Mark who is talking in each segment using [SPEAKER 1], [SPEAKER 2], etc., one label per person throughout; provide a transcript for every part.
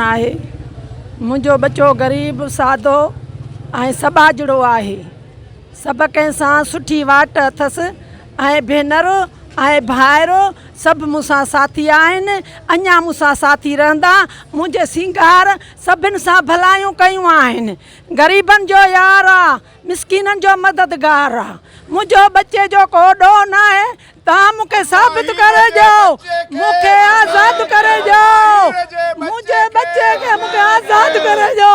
[SPEAKER 1] आहे मुंहिंजो बच्चो गरीब सादो ऐं सबाजड़ो आहे। सभु कंहिंसां सुठी वाट अथसि ऐं भेनरूं ऐं भाइरो सभु मूंसां साथी आहिनि, अञा मूंसां साथी रहंदा। मुंहिंजे सिंगार सभिनि सां भलायूं कयूं आहिनि। ग़रीबनि जो यार आहे, मिसकीननि जो मददगार आहे। मुंहिंजो बच्चे जो को ॾोह न आहे। तव्हां मूंखे साबित करे ॾियो, मूंखे आज़ादु करे ॾियो, मुंहिंजे बच्चे खे मूंखे आज़ादु करे ॾियो।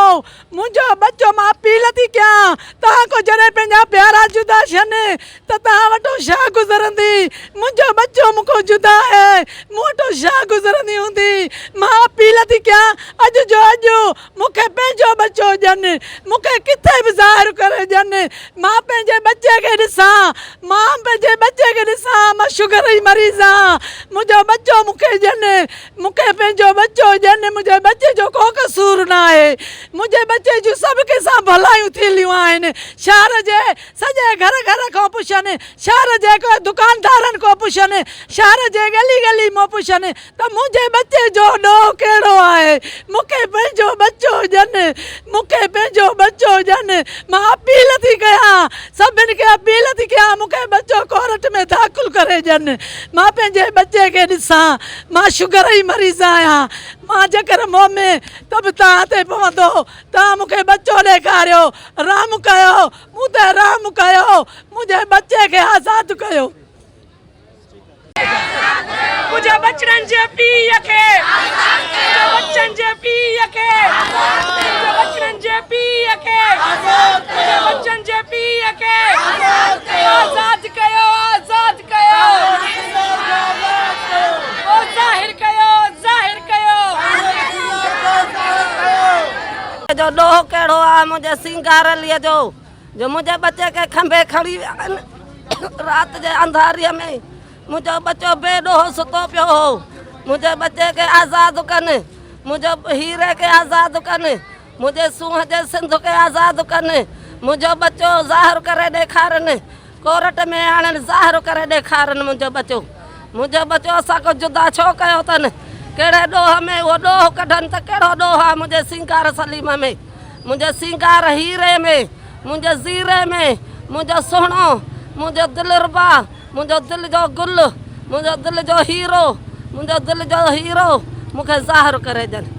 [SPEAKER 1] मुंहिंजो बच्चो मां अपील थी कयां, तव्हां को जॾहिं पंहिंजा प्यारा जुदा थियनि त तव्हां वटो छा गुज़रंदी? मुंहिंजो बच्चो मूंखां जुदा आहे, मूं वटो छा गुज़रंदी हूंदी? मां अपील थी कयां, अॼु जो अॼु मूंखे पंहिंजो बच्चो ॾियनि, मूंखे किथे बि ज़ाहिर करे ॾियनि। मां पंहिंजे बच्चे खे ॾिसां, मां पंहिंजे बच्चे खे ॾिसां। मां शुगर जी मरीज़ आहियां, मुंहिंजो बच्चो मूंखे ॾियनि, मूंखे पंहिंजो बच्चो ॾियनि। मुंहिंजे बच्चे जो को कसूर न आहे। मुंहिंजे बच्चे जूं सभु कंहिंसां भलायूं थींदियूं आहिनि। शहर जे सॼे घर घर खां पुछनि, शहर जे दुकानदारनि खां पुछनि, शहर जे गली गली मां पुछनि त मुंहिंजे बच्चे जो ॾोह कहिड़ो आहे। मूंखे पंहिंजो बच्चो ॾियनि, मूंखे पंहिंजो बच्चो ॾियनि। मां अपील थी कयां, सभिनि खे अपील थी कयां, मूंखे बच्चो कोर्ट में दाख़िल करे ॾियनि। मां पंहिंजे बच्चे खे ॾिसां। मां शुगर जी मरीज़ आहियां, मां जेकर मुंहं में त बि तव्हां ते पवंदो। तव्हां मूंखे बच्चो ॾेखारियो, रहम कयो, मूं ते रहम कयो, मुंहिंजे बच्चे खे आज़ादु कयो।
[SPEAKER 2] मुंहिंजे बचड़नि जे पीउ खे, मुंहिंजे बचनि जे पीउ खे, मुंहिंजे बचड़नि जे पीउ खे, मुंहिंजे बचनि जे पीउ खे आज़ादु कयो, आज़ादु कयो, ज़ाहिर कयो, ज़ाहिर कयो।
[SPEAKER 3] जो ॾोह कहिड़ो आहे मुंहिंजे सिंगारलीअ जो मुंहिंजे बच्चे खे खंभे खणी राति जे अंधारीअ में मुंहिंजो बच्चो बेॾोह सुतो पियो हो। मुंहिंजे बच्चे खे आज़ादु कनि, मुंहिंजो हीरे खे आज़ादु कनि, मुंहिंजे सूंहं जे सिंध खे आज़ादु कनि। मुंहिंजो बच्चो ज़ाहिर करे ॾेखारनि, कोर्ट में आणनि, ज़ाहिर करे ॾेखारनि। मुंहिंजो बच्चो असांखो जुदा छो कयो अथनि? कहिड़े ॾोह में उहो ॾोह कढनि त कहिड़ो ॾोह आहे मुंहिंजे सिंगार सलीम में, मुंहिंजे सिंगार हीरे में, मुंहिंजे ज़ीरे में, मुंहिंजो सुहिणो, मुंहिंजो दिलरुबा, मुंहिंजो दिलि जो गुल, मुंहिंजो दिलि जो हीरो, मुंहिंजो दिलि जो हीरो मूंखे ज़ाहिर करे ॾियनि।